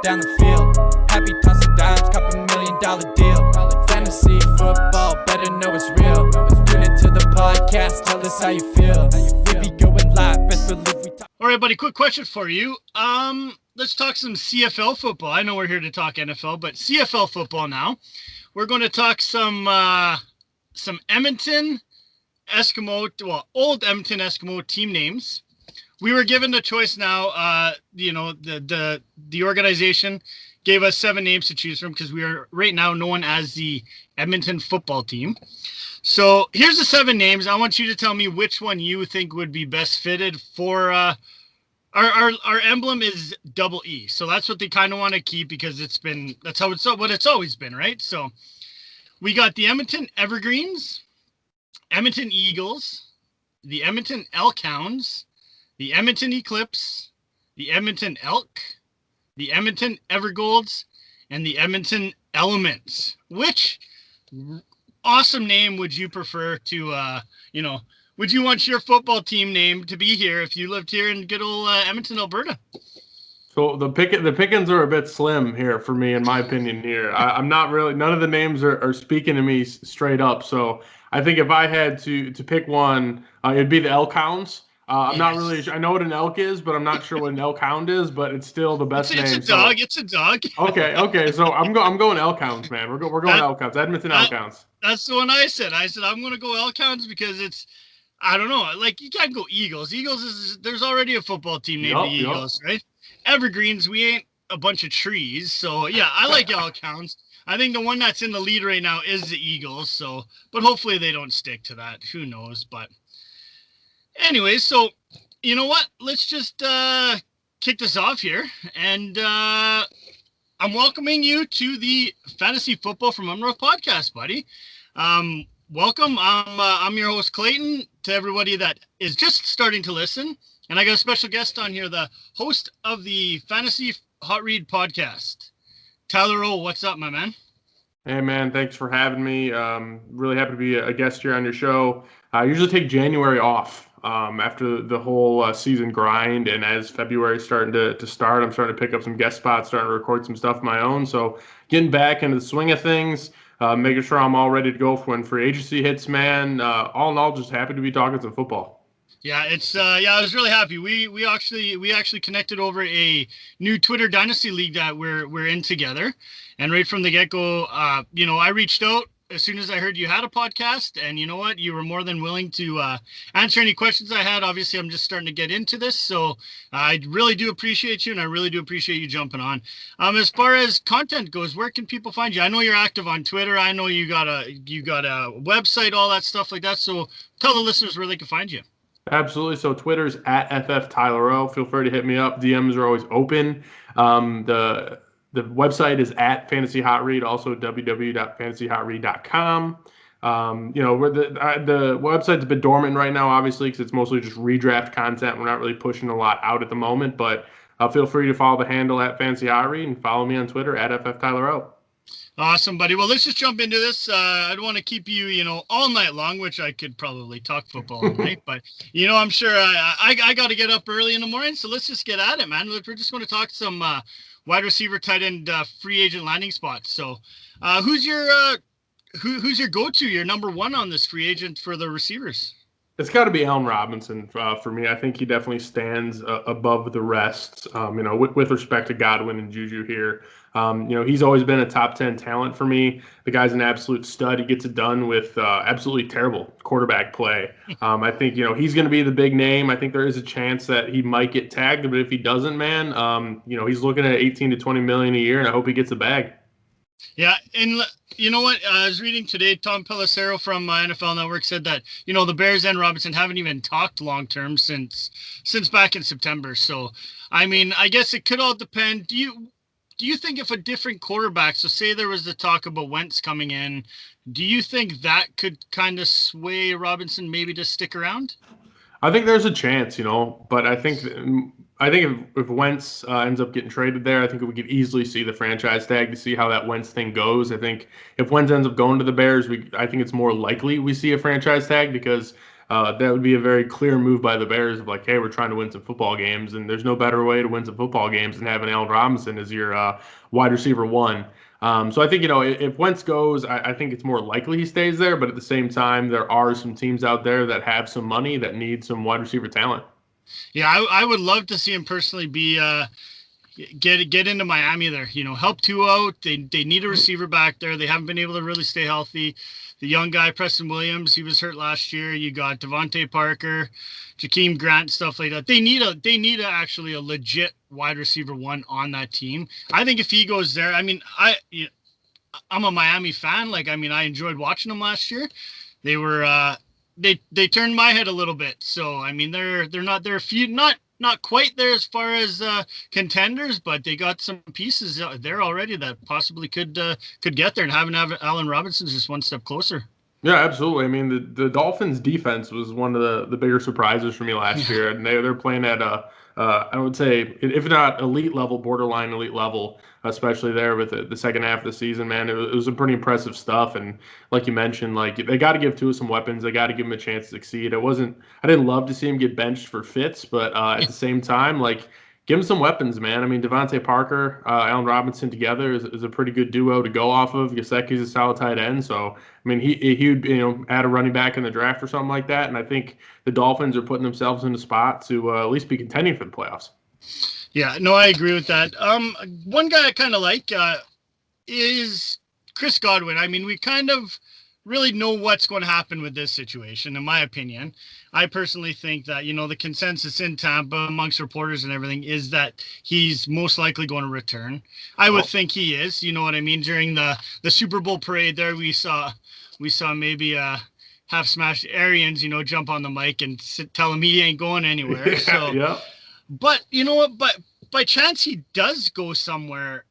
down the field. Happy tossing dimes, cup $1 million deal. Fantasy football, better know it's real. Tune into the podcast, tell us how you feel. We be going live, best believe we talk. All right, buddy, quick question for you. Let's talk some CFL football. I know we're here to talk NFL, but CFL football now. We're going to talk some Edmonton Eskimo, old Edmonton Eskimo team names. We were given the choice now. The organization gave us 7 names to choose from because we are right now known as the Edmonton football team. So here's the 7 names. I want you to tell me which one you think would be best fitted for. Our emblem is double E, so that's what they kind of want to keep because that's what it's always been, right? So we got the Edmonton Evergreens, Edmonton Eagles, the Edmonton Elkhounds, the Edmonton Eclipse, the Edmonton Elk, the Edmonton Evergolds, and the Edmonton Elements. Which awesome name would you prefer to, would you want your football team name to be here if you lived here in good old Edmonton, Alberta? So the pickings are a bit slim here for me, in my opinion here. I'm not really – none of the names are speaking to me straight up. So I think if I had to pick one, it'd be the Elkhounds. I'm not really – I know what an elk is, but I'm not sure what an elkhound is, but it's still the best name. It's a dog. It's a dog. Okay. So I'm going Elkhounds, man. We're going Elkhounds, Edmonton Elkhounds. That's the one I said. I said I'm going to go Elkhounds because it's – I don't know. Like, you can't go Eagles. There's already a football team named the Eagles, right? Evergreens, we ain't a bunch of trees. So, yeah, I like Elkhounds. I think the one that's in the lead right now is the Eagles. So, but hopefully they don't stick to that. Who knows? But anyways, so you know what? Let's just kick this off here. And I'm welcoming you to the Fantasy Football from Unrock podcast, buddy. Welcome. I'm your host, Clayton. To everybody that is just starting to listen, and I got a special guest on here, the host of the Fantasy Hot Read podcast, TylerO. What's up, my man? Hey, man. Thanks for having me. Really happy to be a guest here on your show. I usually take January off after the whole season grind, and as February's starting to start, I'm starting to pick up some guest spots, starting to record some stuff of my own. So getting back into the swing of things. Making sure I'm all ready to go for when free agency hits, man. All in all, just happy to be talking some football. Yeah, it's I was really happy. We actually connected over a new Twitter Dynasty League that we're in together, and right from the get-go, I reached out as soon as I heard you had a podcast, and you know what? You were more than willing to answer any questions I had. Obviously, I'm just starting to get into this, so I really do appreciate you, and I really do appreciate you jumping on. As far as content goes, where can people find you? I know you're active on Twitter. I know you got a website, all that stuff like that. So tell the listeners where they can find you. Absolutely. So Twitter's at FFTylerO. Feel free to hit me up. DMs are always open. The website is at Fantasy Hot Read, also www.fantasyhotread.com. The website's a bit dormant right now, obviously, because it's mostly just redraft content. We're not really pushing a lot out at the moment, but feel free to follow the handle at Fantasy Hot Read and follow me on Twitter at FFTylerO. Awesome, buddy. Well, let's just jump into this. I don't want to keep you, all night long, which I could probably talk football all night, but, I'm sure I got to get up early in the morning, so let's just get at it, man. We're just going to talk some wide receiver, tight end, free agent landing spots. So who's your go-to, your number one on this free agent for the receivers? It's got to be Allen Robinson for me. I think he definitely stands above the rest, with respect to Godwin and Juju here. He's always been a top 10 talent for me. The guy's an absolute stud. He gets it done with absolutely terrible quarterback play. I think, he's going to be the big name. I think there is a chance that he might get tagged, but if he doesn't, man, he's looking at 18 to 20 million a year, and I hope he gets a bag. Yeah, and you know what? I was reading today, Tom Pelissero from NFL Network said that, the Bears and Robinson haven't even talked long-term since back in September. So, I mean, I guess it could all depend. Do you think if a different quarterback, so say there was the talk about Wentz coming in, do you think that could kind of sway Robinson maybe to stick around? I think there's a chance, but I think if Wentz ends up getting traded there, I think we could easily see the franchise tag to see how that Wentz thing goes. I think if Wentz ends up going to the Bears, I think it's more likely we see a franchise tag because that would be a very clear move by the Bears of like, hey, we're trying to win some football games, and there's no better way to win some football games than having Allen Robinson as your wide receiver one. So I think, if Wentz goes, I think it's more likely he stays there. But at the same time, there are some teams out there that have some money that need some wide receiver talent. Yeah, I would love to see him personally be get into Miami there. Help two out. They need a receiver back there. They haven't been able to really stay healthy. The young guy, Preston Williams, he was hurt last year. You got Devontae Parker, Jakeem Grant, stuff like that. They need actually a legit wide receiver one on that team. I think if he goes there, I'm a Miami fan. I enjoyed watching them last year. They were they turned my head a little bit. So they're a few not quite there as far as contenders, but they got some pieces there already that possibly could get there, and having Allen Robinson's just one step closer. Yeah, absolutely. I mean, the Dolphins' defense was one of the bigger surprises for me last year, and they're playing at I would say, if not elite level, borderline elite level, especially there with the second half of the season. Man, it was some pretty impressive stuff. And like you mentioned, like they got to give Tua some weapons. They got to give him a chance to succeed. I didn't love to see him get benched for Fitz, but at the same time, like, give him some weapons, man. I mean, Devontae Parker, Allen Robinson together is a pretty good duo to go off of. Gesicki's a solid tight end, so I mean, he would add a running back in the draft or something like that. And I think the Dolphins are putting themselves in a spot to at least be contending for the playoffs. Yeah, no, I agree with that. One guy I kind of like is Chris Godwin. I mean, we kind of really know what's going to happen with this situation, in my opinion. I personally think that, the consensus in Tampa amongst reporters and everything is that he's most likely going to return. I would think he is, you know what I mean? During the Super Bowl parade there, we saw maybe half smashed Arians, jump on the mic and tell him he ain't going anywhere. Yeah. But you know what? But by chance he does go somewhere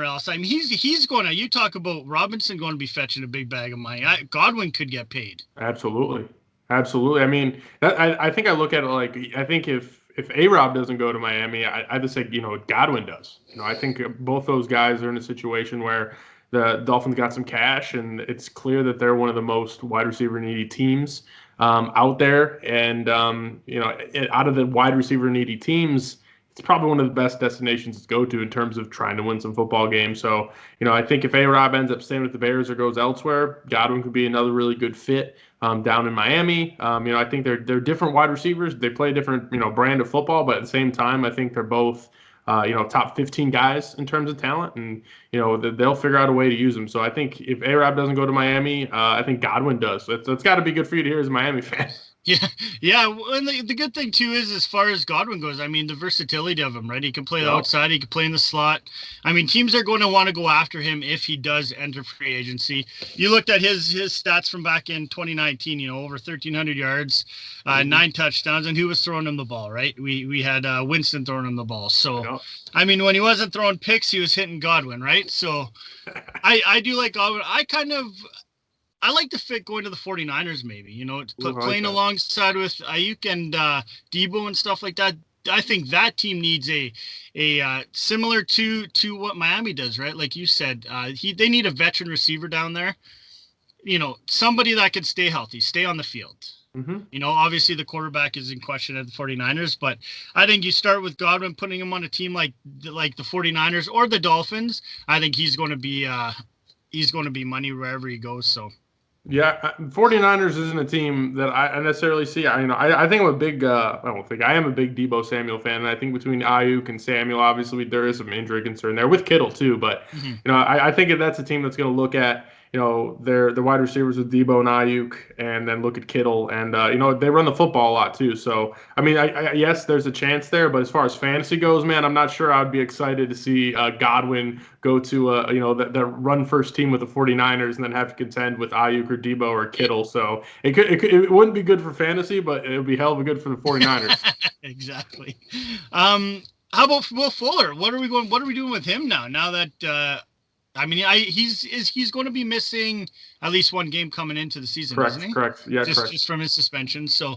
else. I mean, he's going to. You talk about Robinson going to be fetching a big bag of money. Godwin could get paid. Absolutely. I mean, I think I look at it like, I think if A-Rob doesn't go to Miami, I just say, Godwin does. I think both those guys are in a situation where the Dolphins got some cash, and it's clear that they're one of the most wide receiver needy teams out there. And, out of the wide receiver needy teams, it's probably one of the best destinations to go to in terms of trying to win some football games. So, I think if A-Rob ends up staying with the Bears or goes elsewhere, Godwin could be another really good fit down in Miami. I think they're different wide receivers. They play a different, brand of football, but at the same time, I think they're both, top 15 guys in terms of talent, and, they'll figure out a way to use them. So I think if A-Rob doesn't go to Miami, I think Godwin does. So it's got to be good for you to hear as a Miami fan. Yeah. And the good thing too is, as far as Godwin goes, I mean, the versatility of him, right? He can play the outside, he can play in the slot. I mean, teams are going to want to go after him if he does enter free agency. You looked at his stats from back in 2019, over 1,300 yards, 9 touchdowns, and who was throwing him the ball, right? We had Winston throwing him the ball. So, I mean, when he wasn't throwing picks, he was hitting Godwin, right? So, I do like Godwin. I like to fit going to the 49ers, maybe, playing alongside with Ayuk and Debo and stuff like that. I think that team needs a similar to what Miami does, right? Like you said, they need a veteran receiver down there, somebody that can stay healthy, stay on the field. Mm-hmm. Obviously the quarterback is in question at the 49ers, but I think you start with Godwin, putting him on a team like the 49ers or the Dolphins. I think he's going to be money wherever he goes. So. Yeah, 49ers isn't a team that I necessarily see. I think I'm a big. I don't think I am a big Debo Samuel fan, and I think between Ayuk and Samuel, obviously there is some injury concern there with Kittle too. But I think that's a team that's going to look at their wide receivers with Debo and Ayuk, and then look at Kittle, and they run the football a lot too. So I mean, yes, there's a chance there, but as far as fantasy goes, man, I'm not sure I'd be excited to see Godwin go to the run first team with the 49ers and then have to contend with Ayuk or Debo or Kittle. So it wouldn't be good for fantasy, but it would be hell of a good for the 49ers. Exactly. How about Will Fuller? What are we doing with him now? Now that he's going to be missing at least one game coming into the season, isn't he? Correct. Yeah, correct. Just from his suspension. So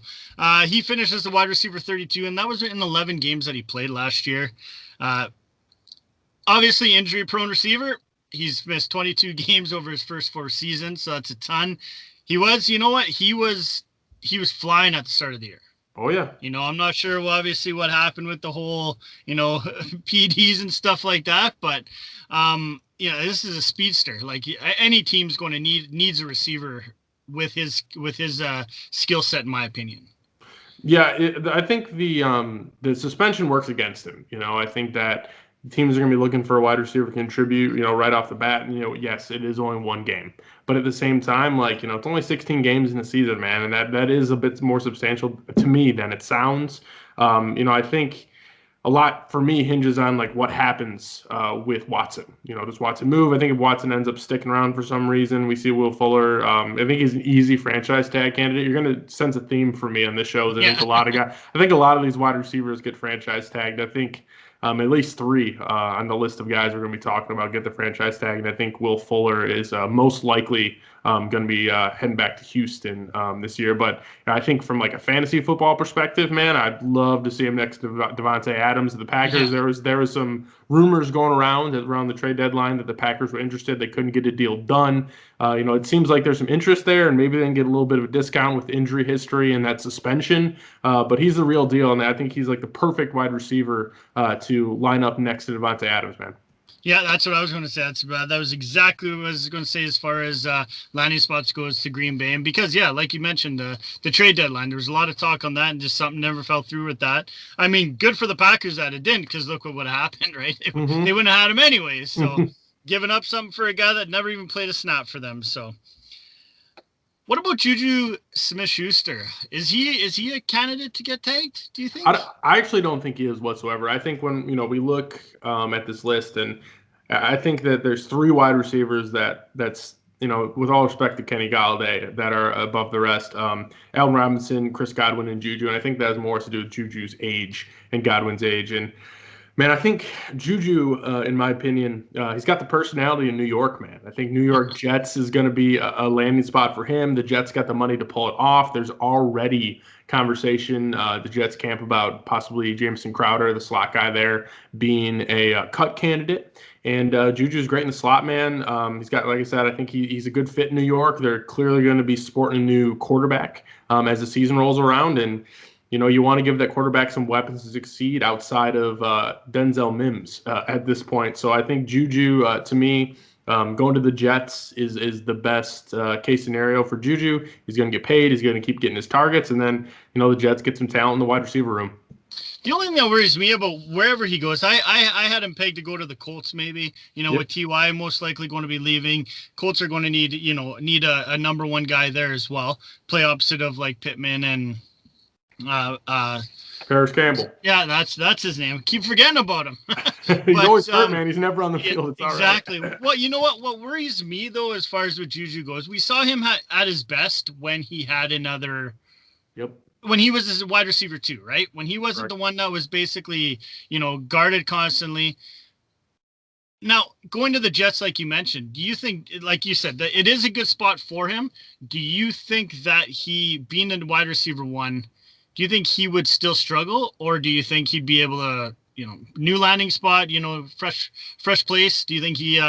he finished as the wide receiver 32, and that was in 11 games that he played last year. Obviously, injury-prone receiver. He's missed 22 games over his first 4 seasons, so that's a ton. He was he was flying at the start of the year. Oh yeah. I'm not sure obviously what happened with the whole, PDs and stuff like that, but this is a speedster. Like any team's going to needs a receiver with his skill set, in my opinion. Yeah, I think the suspension works against him. I think that teams are going to be looking for a wide receiver to contribute, right off the bat. And, yes, it is only one game. But at the same time, it's only 16 games in the season, man. And that is a bit more substantial to me than it sounds. I think a lot for me hinges on what happens with Watson. Does Watson move? I think if Watson ends up sticking around for some reason, we see Will Fuller. I think he's an easy franchise tag candidate. You're going to sense a theme for me on this show. I think a lot of these wide receivers get franchise tagged. I think at least 3 on the list of guys we're going to be talking about get the franchise tag, and I think Will Fuller is most likely going to be heading back to Houston this year. But I think from a fantasy football perspective, man, I'd love to see him next to Devontae Adams of the Packers. Yeah. There was some rumors going around the trade deadline that the Packers were interested. They couldn't get a deal done. It seems like there's some interest there, and maybe they can get a little bit of a discount with injury history and that suspension. But he's the real deal, and I think he's the perfect wide receiver to line up next to Devontae Adams, man. Yeah, that's what I was going to say. That was exactly what I was going to say as far as landing spots goes to Green Bay. And because, like you mentioned, the trade deadline, there was a lot of talk on that and just something never fell through with that. I mean, good for the Packers that it didn't, because look what would have happened, right? They wouldn't have had him anyways. So giving up something for a guy that never even played a snap for them. So what about Juju Smith-Schuster? Is he a candidate to get tagged, do you think? I actually don't think he is whatsoever. I think when we look at this list, and I think that there's 3 wide receivers that's with all respect to Kenny Galladay, that are above the rest. Allen Robinson, Chris Godwin, and Juju, and I think that has more to do with Juju's age and Godwin's age. And man, I think Juju, in my opinion, he's got the personality in New York, man. I think New York Jets is going to be a landing spot for him. The Jets got the money to pull it off. There's already conversation, the Jets camp, about possibly Jamison Crowder, the slot guy there, being a cut candidate. And Juju's great in the slot, man. He's got, like I said, I think he's a good fit in New York. They're clearly going to be sporting a new quarterback as the season rolls around. And you want to give that quarterback some weapons to succeed outside of Denzel Mims at this point. So I think Juju, to me, going to the Jets is the best case scenario for Juju. He's going to get paid. He's going to keep getting his targets. And then, the Jets get some talent in the wide receiver room. The only thing that worries me about wherever he goes, I had him pegged to go to the Colts maybe, with T.Y. most likely going to be leaving. Colts are going to need a number 1 guy there as well. Play opposite of Pittman and Paris Campbell. Yeah, that's his name. Keep forgetting about him. He's always hurt, man. He's never on the field. It's exactly. All right. Well, you know what worries me, though, as far as what Juju goes, we saw him at his best when he had another – when he was a wide receiver too, right? When he wasn't the one that was basically, guarded constantly. Now, going to the Jets, like you mentioned, do you think, like you said, that it is a good spot for him? Do you think that he, being a wide receiver 1, do you think he would still struggle, or do you think he'd be able to, new landing spot, fresh place? Do you think he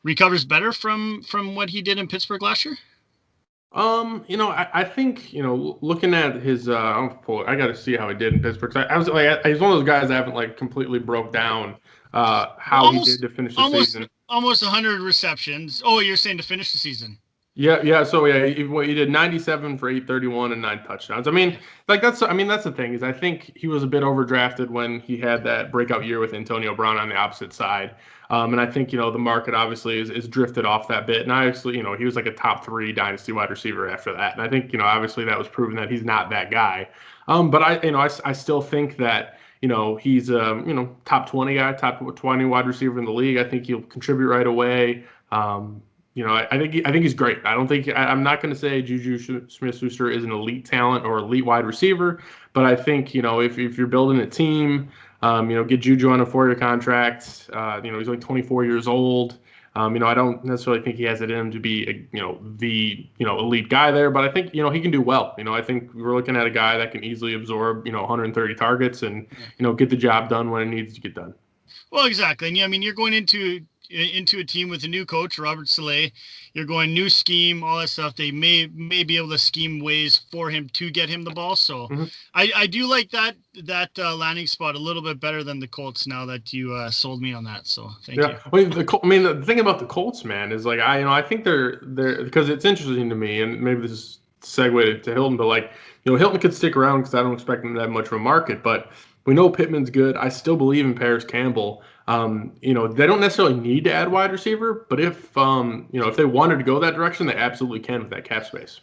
recovers better from what he did in Pittsburgh last year? I think, looking at his, I got to see how he did in Pittsburgh. He's one of those guys that haven't completely broke down how he did to finish the season. Almost 100 receptions. Oh, you're saying to finish the season? Yeah. So he did 97 for 831 and 9 touchdowns. I mean, that's the thing, is I think he was a bit overdrafted when he had that breakout year with Antonio Brown on the opposite side. And I think, the market obviously is drifted off that bit. And obviously, he was a top 3 dynasty wide receiver after that. And I think, obviously that was proven that he's not that guy. But I still think that, he's a, top 20 guy, top 20 wide receiver in the league. I think he'll contribute right away. I think he's great. I'm not going to say Juju Smith-Schuster is an elite talent or elite wide receiver, but I think, if you're building a team, get Juju on a 4-year contract. He's only 24 years old. I don't necessarily think he has it in him to be, the elite guy there, but I think, he can do well. I think we're looking at a guy that can easily absorb, 130 targets and, get the job done when it needs to get done. Well, exactly. And I mean, you're going into a team with a new coach, Robert Saleh. You're going new scheme, all that stuff. They may be able to scheme ways for him to get him the ball. So Mm-hmm. I do like that landing spot a little bit better than the Colts now that you sold me on that. So thank you. The thing about the Colts, man, is like I think they're because it's interesting to me, and maybe this is segue to Hilton, but like Hilton could stick around because I don't expect him to have much of a market, but we know Pittman's good. I still believe in Paris Campbell. They don't necessarily need to add wide receiver, but if if they wanted to go that direction, they absolutely can with that cap space.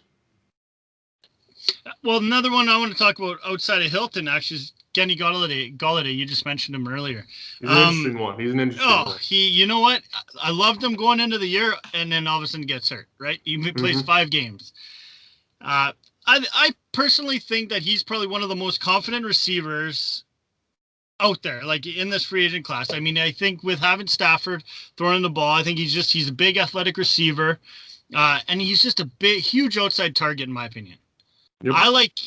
Well, another one I want to talk about outside of Hilton actually is Kenny Golladay. You just mentioned him earlier. He's an interesting one. He's an interesting one. You know what? I loved him going into the year, and then all of a sudden gets hurt, right? He plays 5 games. I personally think that he's probably one of the most confident receivers out there, like in this free agent class. I mean, I think with having Stafford throwing the ball, I think he's a big athletic receiver, and he's just a huge outside target in my opinion. Yep. I like.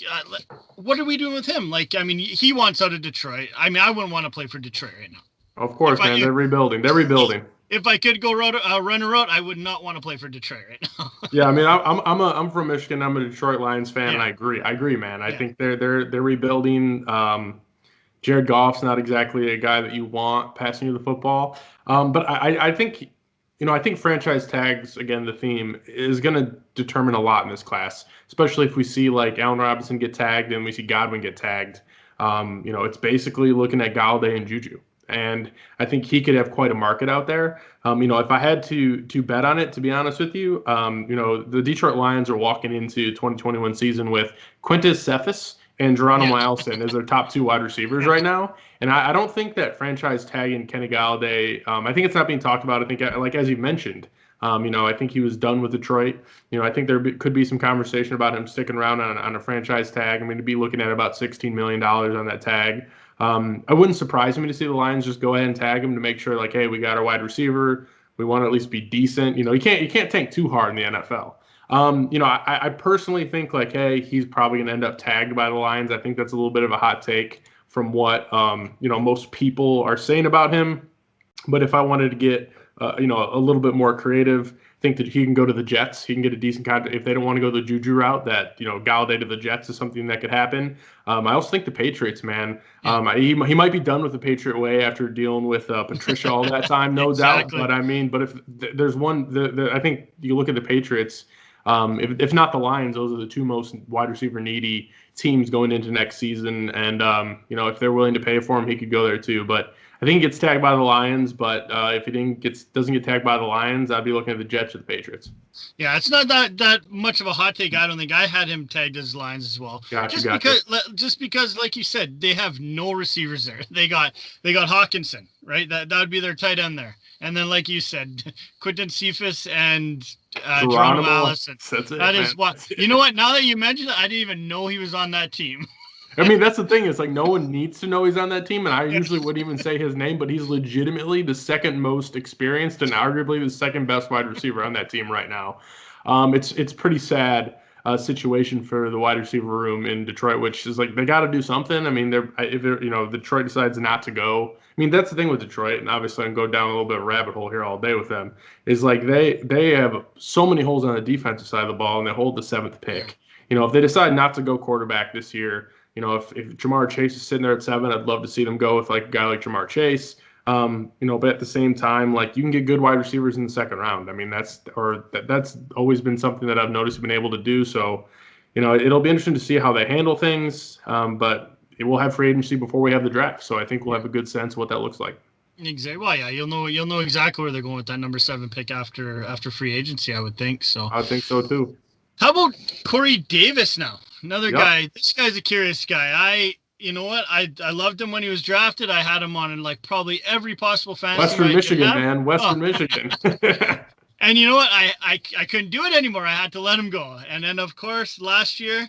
What are we doing with him? Like, I mean, he wants out of Detroit. I mean, I wouldn't want to play for Detroit right now. Of course, man. They're rebuilding. They're rebuilding. If I could go run a route, I would not want to play for Detroit right now. Yeah, I mean, I'm from Michigan. I'm a Detroit Lions fan, and I agree, man. I think they're rebuilding. Jared Goff's not exactly a guy that you want passing you the football. But I think, I think franchise tags, again, the theme, is going to determine a lot in this class, especially if we see like Allen Robinson get tagged and we see Godwin get tagged. It's basically looking at Galladay and Juju. And I think he could have quite a market out there. If I had to bet on it, to be honest with you, the Detroit Lions are walking into 2021 season with Quintez Cephas and Geronimo Allison as their top 2 wide receivers right now. And I don't think that franchise tagging Kenny Galladay, I think it's not being talked about. I think, like as you mentioned, I think he was done with Detroit. I think there could be some conversation about him sticking around on a franchise tag. I mean, to be looking at about $16 million on that tag. I wouldn't surprise me to see the Lions just go ahead and tag him to make sure, like, hey, we got our wide receiver. We want to at least be decent. You can't tank too hard in the NFL. I personally think, like, hey, he's probably going to end up tagged by the Lions. I think that's a little bit of a hot take from what, most people are saying about him. But if I wanted to get, a little bit more creative, I think that he can go to the Jets. He can get a decent contract. If they don't want to go the Juju route, that, Galladay to the Jets is something that could happen. I also think the Patriots, man, he might be done with the Patriot way after dealing with Patricia all that time, no Exactly. doubt. But if there's one, I think you look at the Patriots, if not the Lions, those are the 2 most wide receiver needy teams going into next season. And, if they're willing to pay for him, he could go there too. But I think he gets tagged by the Lions. But if he doesn't get tagged by the Lions, I'd be looking at the Jets or the Patriots. Yeah, it's not that much of a hot take. I don't think I had him tagged as Lions as well. Just because, like you said, they have no receivers there. They got Hawkinson, right? That would be their tight end there. And then, like you said, Quinton Cephas and Geronimo Allison. That is what. You know what? Now that you mentioned it, I didn't even know he was on that team. I mean, that's the thing. It's like no one needs to know he's on that team, and I usually wouldn't even say his name, but he's legitimately the second most experienced and arguably the second best wide receiver on that team right now. It's pretty sad situation for the wide receiver room in Detroit, which is like they got to do something. I mean, if Detroit decides not to go. I mean, that's the thing with Detroit, and obviously I can go down a little bit of a rabbit hole here all day with them. Is like they have so many holes on the defensive side of the ball, and they hold the 7th pick. If they decide not to go quarterback this year, if Jamar Chase is sitting there at 7, I'd love to see them go with like a guy like Jamar Chase. But at the same time, like you can get good wide receivers in the 2nd round. I mean, that's always been something that I've noticed been able to do. So, it'll be interesting to see how they handle things. But it will have free agency before we have the draft. So I think we'll have a good sense of what that looks like. Exactly. Well, yeah, you'll know exactly where they're going with that number 7 pick after free agency, I would think. So I think so too. How about Corey Davis now? Another guy. This guy's a curious guy. You know what? I loved him when he was drafted. I had him on in like probably every possible fantasy. Western Michigan, man. Western Michigan. And you know what? I couldn't do it anymore. I had to let him go. And then, of course, last year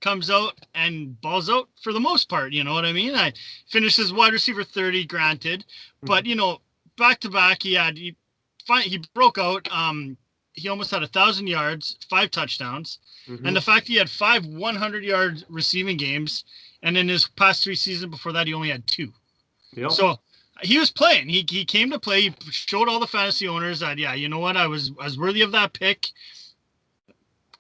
comes out and balls out for the most part. You know what I mean? I finished as wide receiver 30, granted. But, back to back, he broke out. He almost had 1,000 yards, 5 touchdowns. Mm-hmm. And the fact he had 5 100-yard receiving games, and in his past 3 seasons before that, he only had 2. Yep. So he was playing. He came to play. He showed all the fantasy owners that, yeah, you know what, I was worthy of that pick.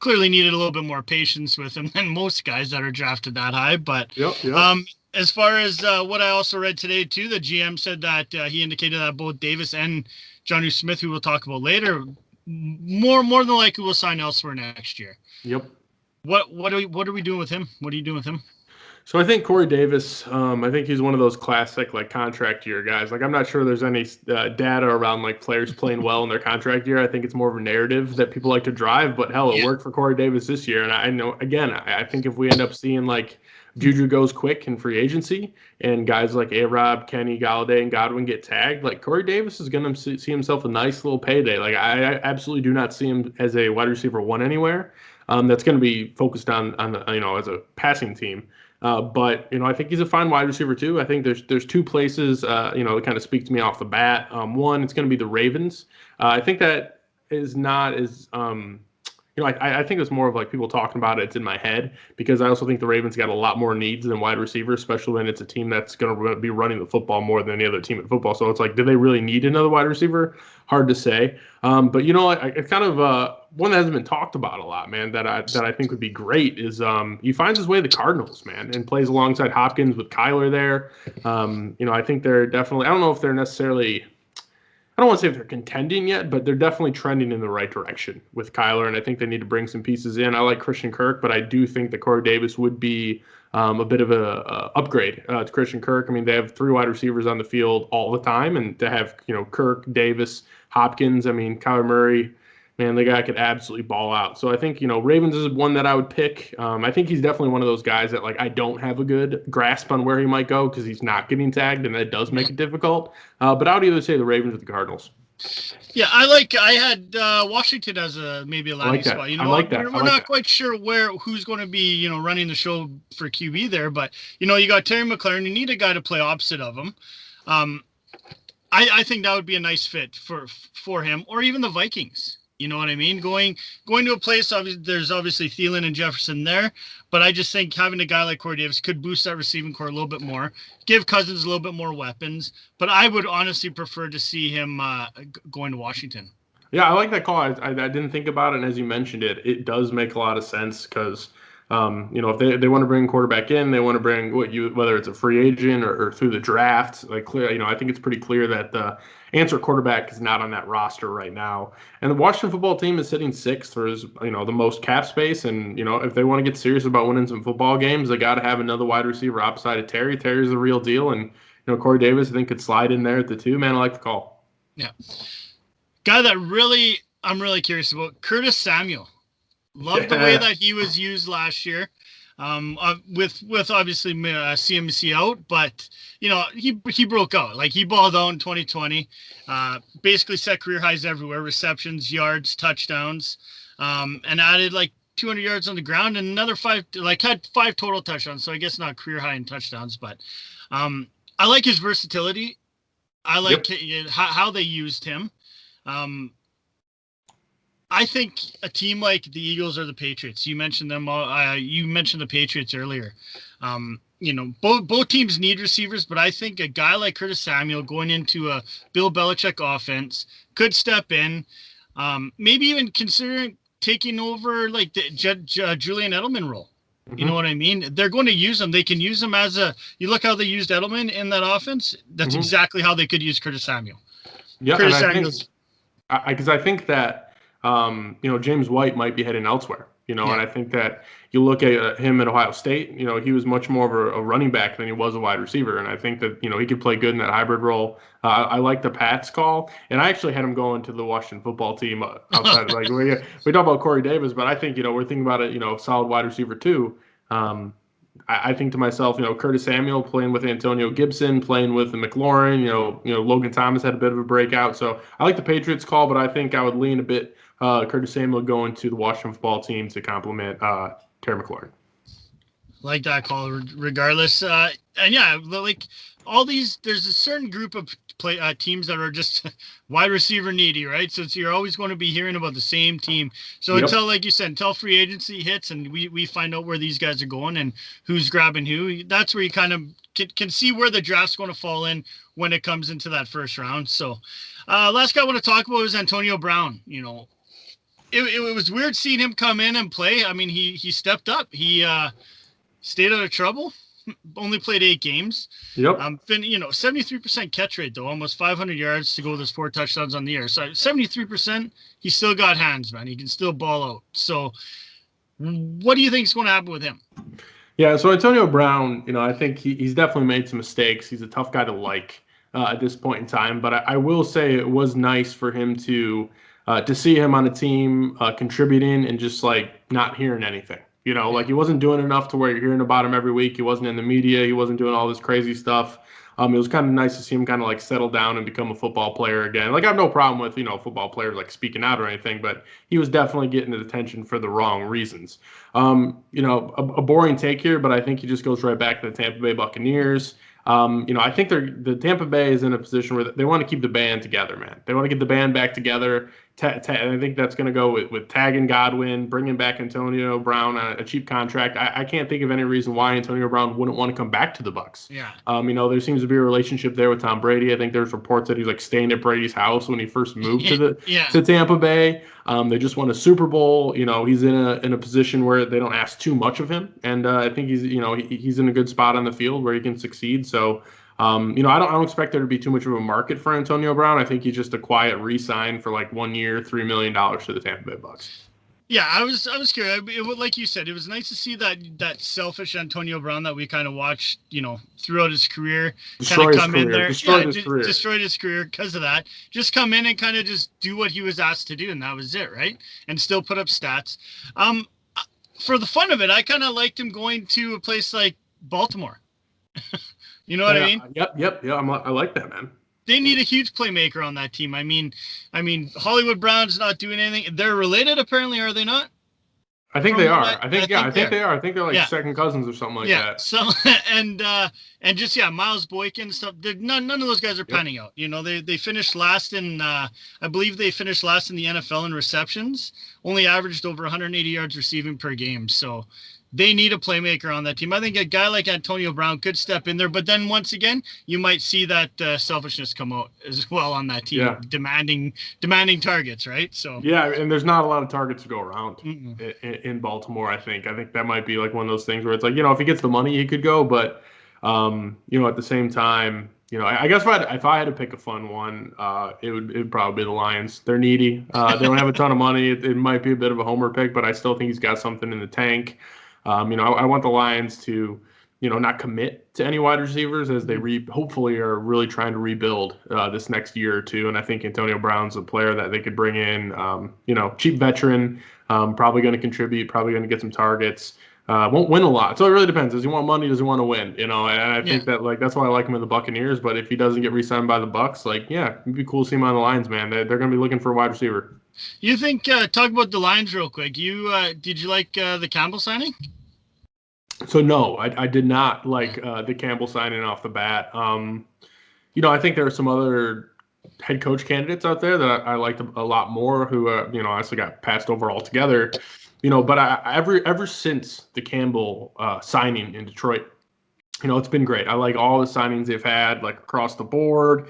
Clearly needed a little bit more patience with him than most guys that are drafted that high. But Yep. as far as what I also read today too, the GM said that he indicated that both Davis and Jonnu Smith, who we'll talk about later, more than likely will sign elsewhere next year. Yep. What are we doing with him? What are you doing with him? So I think Corey Davis, I think he's one of those classic like contract year guys. Like I'm not sure there's any data around like players playing well in their contract year. I think it's more of a narrative that people like to drive. But hell, it worked for Corey Davis this year. And I know, again, I think if we end up seeing like Juju goes quick in free agency and guys like A-Rob, Kenny, Galladay, and Godwin get tagged, like Corey Davis is going to see himself a nice little payday. Like I absolutely do not see him as a wide receiver one anywhere. That's going to be focused on as a passing team. But I think he's a fine wide receiver too. I think there's two places that kind of speak to me off the bat. One, it's going to be the Ravens. I think that is not as I think it's more of like people talking about it. It's in my head because I also think the Ravens got a lot more needs than wide receiver, especially when it's a team that's going to be running the football more than any other team in football. So it's like, do they really need another wide receiver? Hard to say. But it's kind of one that hasn't been talked about a lot, man. That I think would be great is he finds his way to the Cardinals, man, and plays alongside Hopkins with Kyler there. I think they're definitely. I don't know if they're necessarily. I don't want to say if they're contending yet, but they're definitely trending in the right direction with Kyler, and I think they need to bring some pieces in. I like Christian Kirk, but I do think that Corey Davis would be a bit of a upgrade to Christian Kirk. I mean, they have three wide receivers on the field all the time, and to have Kirk, Davis, Hopkins. I mean, Kyler Murray. Man, the guy could absolutely ball out. So I think, Ravens is one that I would pick. I think he's definitely one of those guys that, like, I don't have a good grasp on where he might go because he's not getting tagged, and that does make it difficult. But I would either say the Ravens or the Cardinals. Yeah, I had Washington as maybe a landing spot. I like that. We're not quite sure who's going to be, running the show for QB there, but you got Terry McLaurin. You need a guy to play opposite of him. I think that would be a nice fit for him, or even the Vikings. You know what I mean? Going to a place, there's obviously Thielen and Jefferson there, but I just think having a guy like Corey Davis could boost that receiving core a little bit more, give Cousins a little bit more weapons. But I would honestly prefer to see him going to Washington. Yeah, I like that call. I didn't think about it, and as you mentioned it, it does make a lot of sense because if they want to bring a quarterback in, they want to bring whether it's a free agent or through the draft. Like clear, I think it's pretty clear that the answer quarterback is not on that roster right now. And the Washington football team is sitting sixth for the most cap space. And if they want to get serious about winning some football games, they got to have another wide receiver opposite of Terry. Terry's the real deal, and Corey Davis I think could slide in there at the two. Man, I like the call. Yeah, guy that I'm really curious about, Curtis Samuel. Love the way that he was used last year, with obviously CMC out, but he broke out. Like he balled out in 2020, basically set career highs everywhere: receptions, yards, touchdowns, and added like 200 yards on the ground and another had 5 total touchdowns. So I guess not career high in touchdowns, but I like his versatility. I like how they used him. I think a team like the Eagles or the Patriots, you mentioned them. You mentioned the Patriots earlier. Both teams need receivers, but I think a guy like Curtis Samuel going into a Bill Belichick offense could step in, maybe even considering taking over like the Julian Edelman role. Mm-hmm. You know what I mean? They're going to use him. They can use him you look how they used Edelman in that offense. That's exactly how they could use Curtis Samuel. Yeah, because I think that. James White might be heading elsewhere, and I think that you look at him at Ohio State, he was much more of a running back than he was a wide receiver. And I think that, he could play good in that hybrid role. I like the Pats call. And I actually had him going to the Washington football team outside. Like we talk about Corey Davis, but I think, we're thinking about it, solid wide receiver too. I think to myself, Curtis Samuel playing with Antonio Gibson, playing with McLaurin, Logan Thomas had a bit of a breakout. So I like the Patriots call, but I think I would lean a bit Curtis Samuel going to the Washington football team to complement Terry McLaurin. Like that call regardless. And yeah, like there's a certain group of teams that are just wide receiver needy, right? So you're always going to be hearing about the same team. So until, like you said, until free agency hits and we find out where these guys are going and who's grabbing who, that's where you kind of can see where the draft's going to fall in when it comes into that first round. So last guy I want to talk about is Antonio Brown. You know, it was weird seeing him come in and play. I mean, he stepped up. He stayed out of trouble. Only played 8 games. Yep. 73% catch rate though, almost 500 yards to go with his 4 touchdowns on the year. So 73%, he still got hands, man. He can still ball out. So what do you think is going to happen with him? Yeah, so Antonio Brown, I think he's definitely made some mistakes. He's a tough guy to like at this point in time. But I will say it was nice for him to see him on a team contributing and just like not hearing anything. Like he wasn't doing enough to where you're hearing about him every week. He wasn't in the media. He wasn't doing all this crazy stuff. It was kind of nice to see him kind of like settle down and become a football player again. Like I have no problem with, football players like speaking out or anything, but he was definitely getting attention for the wrong reasons. A boring take here, but I think he just goes right back to the Tampa Bay Buccaneers. I think the Tampa Bay is in a position where they want to keep the band together, man. They want to get the band back together. And I think that's going to go with tagging Godwin, bringing back Antonio Brown on a cheap contract. I can't think of any reason why Antonio Brown wouldn't want to come back to the Bucs. Yeah. There seems to be a relationship there with Tom Brady. I think there's reports that he's like staying at Brady's house when he first moved to Tampa Bay. They just won a Super Bowl. He's in a position where they don't ask too much of him, and I think he's in a good spot on the field where he can succeed. So. I don't expect there to be too much of a market for Antonio Brown. I think he's just a quiet re-sign for like 1 year, $3 million to the Tampa Bay Bucs. Yeah, I was curious. Like you said, it was nice to see that selfish Antonio Brown that we kind of watched, throughout his career, kind of come in there, destroyed his career because of that. Just come in and kind of just do what he was asked to do, and that was it, right? And still put up stats. For the fun of it, I kind of liked him going to a place like Baltimore. You know what I mean? Yep. I like that, man. They need a huge playmaker on that team. I mean, Hollywood Brown's not doing anything. They're related, apparently, are they not? I think they are. I think they are. I think they're like second cousins or something like that. So and just Miles Boykin and stuff. None of those guys are panning out. They finished last in I believe they finished last in the NFL in receptions. Only averaged over 180 yards receiving per game. So. They need a playmaker on that team. I think a guy like Antonio Brown could step in there, but then once again, you might see that selfishness come out as well on that team, demanding targets, right? So and there's not a lot of targets to go around in Baltimore. I think that might be like one of those things where it's like if he gets the money, he could go, but at the same time, I guess if I had to pick a fun one, it would probably be the Lions. They're needy. They don't have a ton of money. It might be a bit of a homer pick, but I still think he's got something in the tank. I want the Lions to, not commit to any wide receivers as they hopefully are really trying to rebuild this next year or two. And I think Antonio Brown's a player that they could bring in, cheap veteran, probably going to contribute, probably going to get some targets. Won't win a lot. So it really depends. Does he want money? Does he want to win? And I think that that's why I like him in the Buccaneers. But if he doesn't get re-signed by the Bucs, it'd be cool to see him on the Lions, man. They're going to be looking for a wide receiver. You think? Talk about the Lions real quick. Did you like the Campbell signing? So no, I did not like the Campbell signing off the bat. I think there are some other head coach candidates out there that I liked a lot more who honestly got passed over altogether. But ever since the Campbell signing in Detroit, it's been great. I like all the signings they've had, like across the board.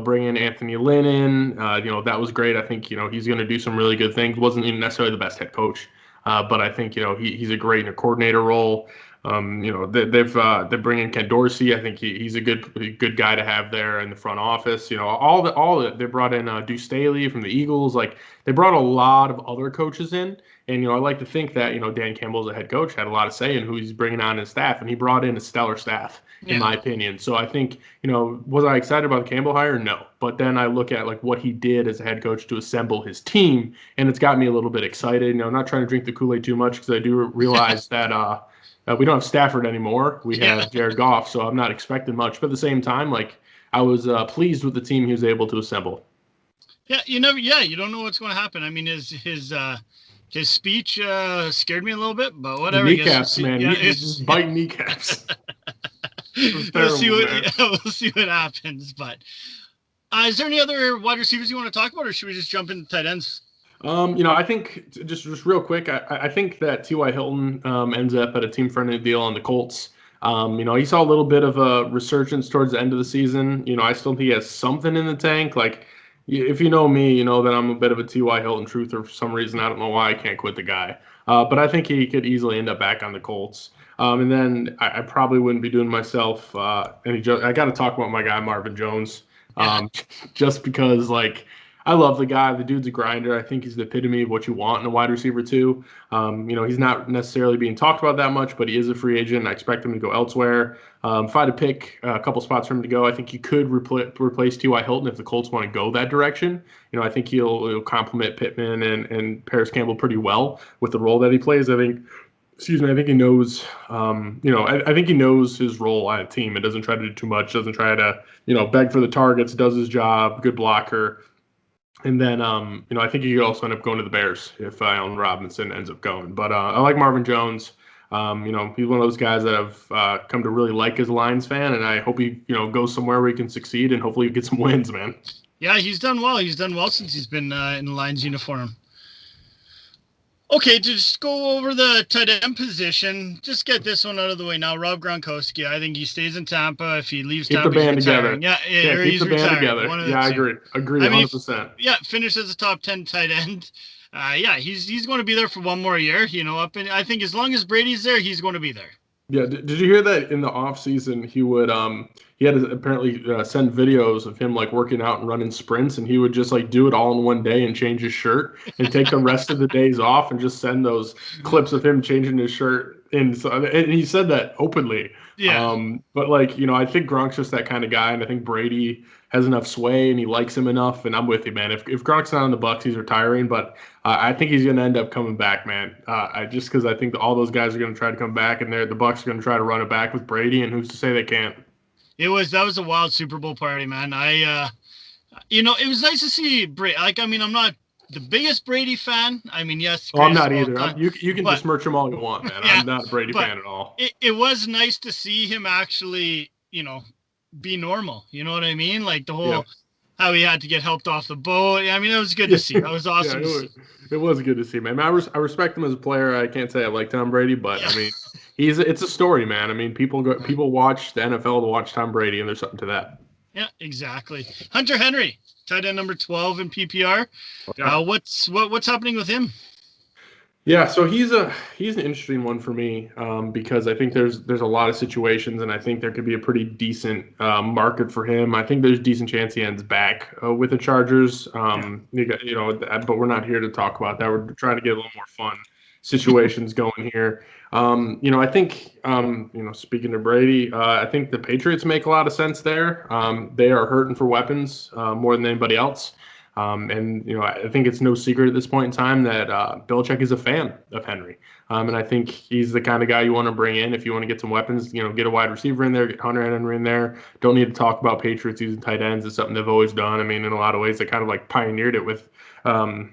Bringing Anthony Lynn in, that was great. I think he's going to do some really good things. Wasn't even necessarily the best head coach, but I think he's a great in a coordinator role. They're bringing Ken Dorsey. I think he's a good guy to have there in the front office. All the they brought in Deuce Staley from the Eagles. Like they brought a lot of other coaches in, and I like to think that Dan Campbell as a head coach had a lot of say in who he's bringing on his staff, and he brought in a stellar staff in my opinion. So I think was I excited about the Campbell hire? No, but then I look at like what he did as a head coach to assemble his team, and it's got me a little bit excited. I'm not trying to drink the Kool-Aid too much because I do realize that. We don't have Stafford anymore. We have Jared Goff, so I'm not expecting much. But at the same time, I was pleased with the team he was able to assemble. Yeah, you don't know what's going to happen. I mean, his speech scared me a little bit, but whatever. The kneecaps, man. He's just biting kneecaps. was terrible, man. We'll see what happens. But is there any other wide receivers you want to talk about, or should we just jump into tight ends? I think just real quick, I think that T.Y. Hilton ends up at a team-friendly deal on the Colts. He saw a little bit of a resurgence towards the end of the season. I still think he has something in the tank. Like, if you know me, you know that I'm a bit of a T.Y. Hilton truther for some reason. I don't know why I can't quit the guy. But I think he could easily end up back on the Colts. And then I probably wouldn't be doing myself any joke. I got to talk about my guy, Marvin Jones, just because, like, I love the guy. The dude's a grinder. I think he's the epitome of what you want in a wide receiver too. He's not necessarily being talked about that much, but he is a free agent. I expect him to go elsewhere. If I had to pick a couple spots for him to go, I think he could replace T.Y. Hilton if the Colts want to go that direction. I think he'll complement Pittman and Paris Campbell pretty well with the role that he plays. I think he knows, I think he knows his role on a team. It doesn't try to do too much, doesn't try to, beg for the targets, does his job, good blocker. And then, I think he could also end up going to the Bears if Allen Robinson ends up going. But I like Marvin Jones. He's one of those guys that I've come to really like as a Lions fan, and I hope he, goes somewhere where he can succeed and hopefully get some wins, man. Yeah, he's done well. He's done well since he's been in the Lions uniform. Okay, to just go over the tight end position, just get this one out of the way now. Rob Gronkowski, I think he stays in Tampa. If he leaves Tampa, keep the band he's together. Yeah, keep the band together. Yeah, I agree. 100%. Yeah, finish as a top 10 tight end. He's going to be there for one more year. I think as long as Brady's there, he's going to be there. Yeah, did you hear that in the off season he would he had to apparently send videos of him like working out and running sprints, and he would just like do it all in one day and change his shirt and take the rest of the days off and just send those clips of him changing his shirt. And he said that openly. Yeah. But I think Gronk's just that kind of guy, and I think Brady has enough sway and he likes him enough. And I'm with you, man. If Gronk's not on the Bucs, he's retiring. But I think he's going to end up coming back, man. Just because I think all those guys are going to try to come back, and the Bucs are going to try to run it back with Brady. And who's to say they can't? That was a wild Super Bowl party, man. It was nice to see Brady. I'm not the biggest Brady fan. Yes. I'm not either. You can besmirch him all you want, man. Yeah, I'm not a Brady fan at all. It was nice to see him actually, be normal. You know what I mean? Like the whole how he had to get helped off the boat. It was good to see. That was awesome. It was good to see, man. I respect him as a player. I can't say I like Tom Brady, but it's a story, man. People watch the NFL to watch Tom Brady, and there's something to that. Yeah, exactly. Hunter Henry, tight end number 12 in PPR. Yeah. What's happening with him? Yeah, so he's an interesting one for me because I think there's a lot of situations, and I think there could be a pretty decent market for him. I think there's a decent chance he ends back with the Chargers. But we're not here to talk about that. We're trying to get a little more fun situations going here. I think speaking to Brady, I think the Patriots make a lot of sense there. They are hurting for weapons more than anybody else. I think it's no secret at this point in time that Belichick is a fan of Henry. And I think he's the kind of guy you want to bring in if you want to get some weapons, get a wide receiver in there, get Hunter Henry in there. Don't need to talk about Patriots using tight ends. It's something they've always done. In a lot of ways, they kind of like pioneered it with, Grunt.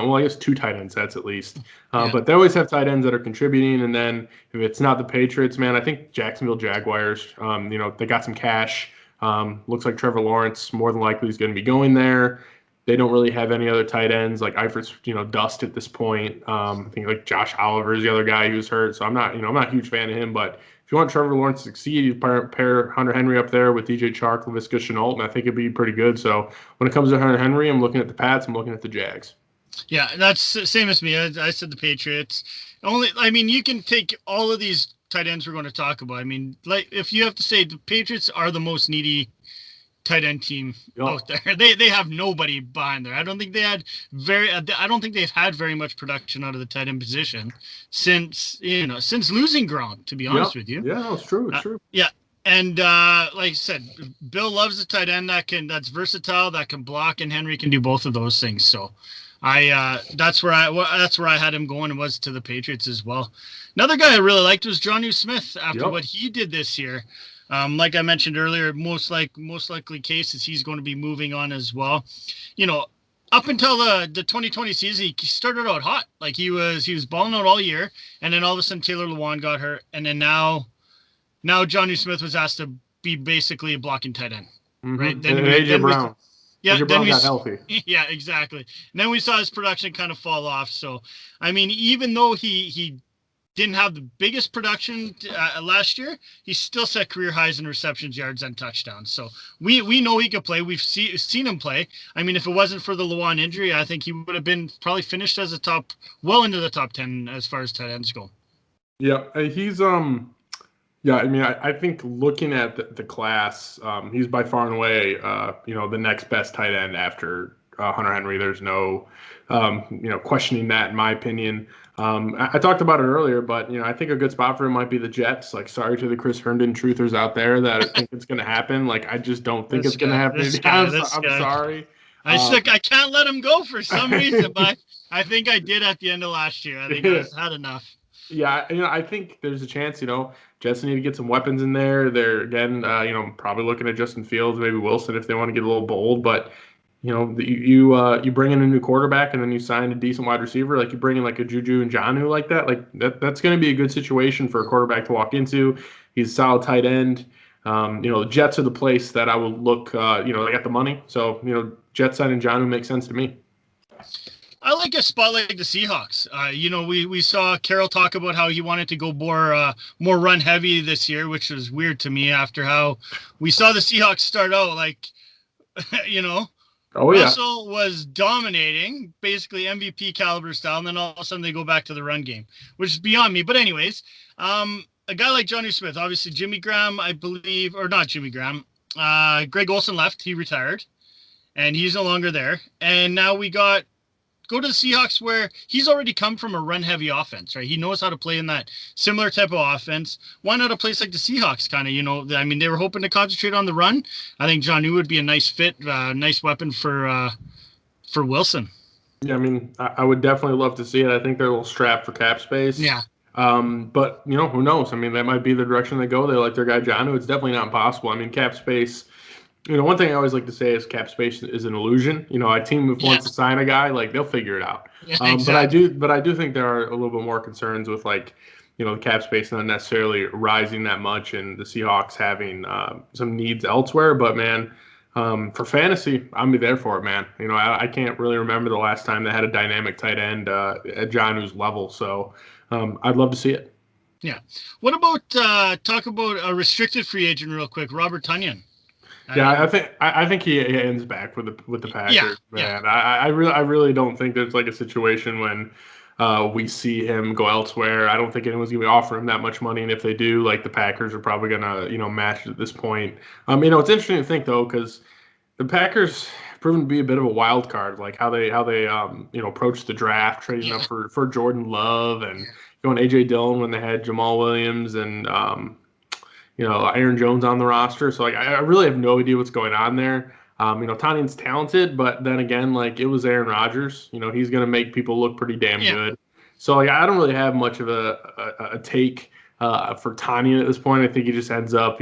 Well, I guess 2 tight end sets at least. But they always have tight ends that are contributing. And then if it's not the Patriots, man, I think Jacksonville Jaguars, they got some cash. Looks like Trevor Lawrence more than likely is going to be going there. They don't really have any other tight ends like Eifert's, dust at this point. I think like Josh Oliver is the other guy who's hurt. So I'm not a huge fan of him. But if you want Trevor Lawrence to succeed, you pair Hunter Henry up there with DJ Chark, Laviska Shenault, and I think it'd be pretty good. So when it comes to Hunter Henry, I'm looking at the Pats. I'm looking at the Jags. Yeah, that's the same as me. I said the Patriots. You can take all of these tight ends we're going to talk about. If you have to say the Patriots are the most needy tight end team out there. They have nobody behind there. I don't think they've had very much production out of the tight end position since losing Gronk, to be honest with you. Yeah, it's true. It's true. Yeah. And like I said, Bill loves a tight end that's versatile, that can block, and Henry can do both of those things. So that's where I had him going, and was to the Patriots as well. Another guy I really liked was Jonnu Smith after what he did this year. Like I mentioned earlier, most likely cases he's going to be moving on as well. Up until the 2020 season, he started out hot. Like he was balling out all year, and then all of a sudden Taylor Lewan got hurt, and then now Now Johnny Smith was asked to be basically a blocking tight end, right? Then AJ Brown. Yeah, AJ Brown got healthy. Yeah, exactly. And then we saw his production kind of fall off. So, I mean, even though he didn't have the biggest production last year, he still set career highs in receptions, yards, and touchdowns. So we know he could play. We've seen him play. I mean, if it wasn't for the Lewan injury, I think he would have been probably finished as well into the top 10 as far as tight ends go. Yeah, he's yeah, I mean, I think looking at the class, he's by far and away, the next best tight end after Hunter Henry. There's no, questioning that, in my opinion. I talked about it earlier, but, I think a good spot for him might be the Jets. Like, sorry to the Chris Herndon truthers out there that think it's going to happen. Like, I just don't think it's going to happen. I'm sorry. I can't let him go for some reason, but I think I did at the end of last year. I think I had enough. Yeah, I think there's a chance, Jets need to get some weapons in there. They're, again, probably looking at Justin Fields, maybe Wilson if they want to get a little bold. But, you bring in a new quarterback and then you sign a decent wide receiver. Like, you bring in like a Juju Njoku like that. Like, that's going to be a good situation for a quarterback to walk into. He's a solid tight end. The Jets are the place that I would look, they got the money. So, Jets signing Njoku makes sense to me. I like a spot like the Seahawks. We saw Carroll talk about how he wanted to go more run heavy this year, which was weird to me after how we saw the Seahawks start out. Like, Russell was dominating, basically MVP caliber style, and then all of a sudden they go back to the run game, which is beyond me. But anyways, a guy like Johnny Smith, obviously Jimmy Graham, I believe, or not Jimmy Graham, Greg Olsen left, he retired, and he's no longer there. And now we go to the Seahawks where he's already come from a run-heavy offense, right? He knows how to play in that similar type of offense. Why not a place like the Seahawks kind of, they were hoping to concentrate on the run. I think Jonnu would be a nice fit, nice weapon for Wilson. Yeah, I mean, I would definitely love to see it. I think they're a little strapped for cap space. Yeah. But, who knows? I mean, that might be the direction they go. They like their guy Jonnu. It's definitely not impossible. I mean, cap space... one thing I always like to say is cap space is an illusion. A team if wants to sign a guy, like, they'll figure it out. Yeah, exactly. But I do think there are a little bit more concerns with, like, the cap space not necessarily rising that much and the Seahawks having some needs elsewhere. But, man, for fantasy, I'm be there for it, man. I can't really remember the last time they had a dynamic tight end at Jonnu's level. So I'd love to see it. Yeah. What about talk about a restricted free agent real quick, Robert Tonyan? Yeah, I think he ends back with the Packers. Yeah, man. Yeah. I really don't think there's like a situation when we see him go elsewhere. I don't think anyone's gonna be offering him that much money, and if they do, like, the Packers are probably gonna match it at this point. It's interesting to think though, because the Packers proven to be a bit of a wild card, like how they approached the draft, trading up for Jordan Love and going AJ Dillon when they had Jamal Williams and Aaron Jones on the roster. So, like, I really have no idea what's going on there. Tanyan's talented, but then again, like, it was Aaron Rodgers. He's going to make people look pretty damn good. So, like, I don't really have much of a take for Tanyan at this point. I think he just ends up,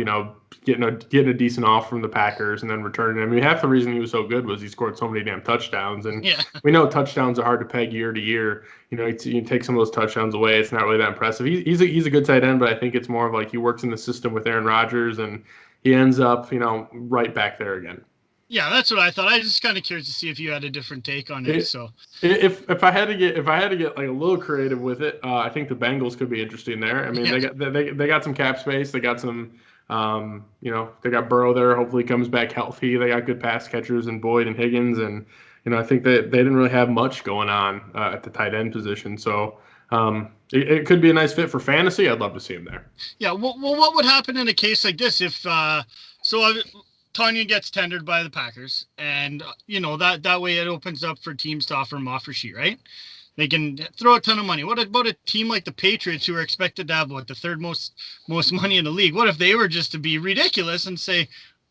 getting a decent offer from the Packers and then returning him. I mean, half the reason he was so good was he scored so many damn touchdowns. And we know touchdowns are hard to peg year to year. You take some of those touchdowns away, it's not really that impressive. He's a good tight end, but I think it's more of like he works in the system with Aaron Rodgers and he ends up, right back there again. Yeah, that's what I thought. I was just kind of curious to see if you had a different take on it. So if I had to get like a little creative with it, I think the Bengals could be interesting there. I mean, they got some cap space. They got some, they got Burrow there. Hopefully, he comes back healthy. They got good pass catchers in Boyd and Higgins, and I think that they didn't really have much going on at the tight end position. So it could be a nice fit for fantasy. I'd love to see him there. Yeah. Well, what would happen in a case like this if Tonyan gets tendered by the Packers, and that way it opens up for teams to offer him offer sheet, right? They can throw a ton of money. What about a team like the Patriots, who are expected to have the third most money in the league? What if they were just to be ridiculous and say,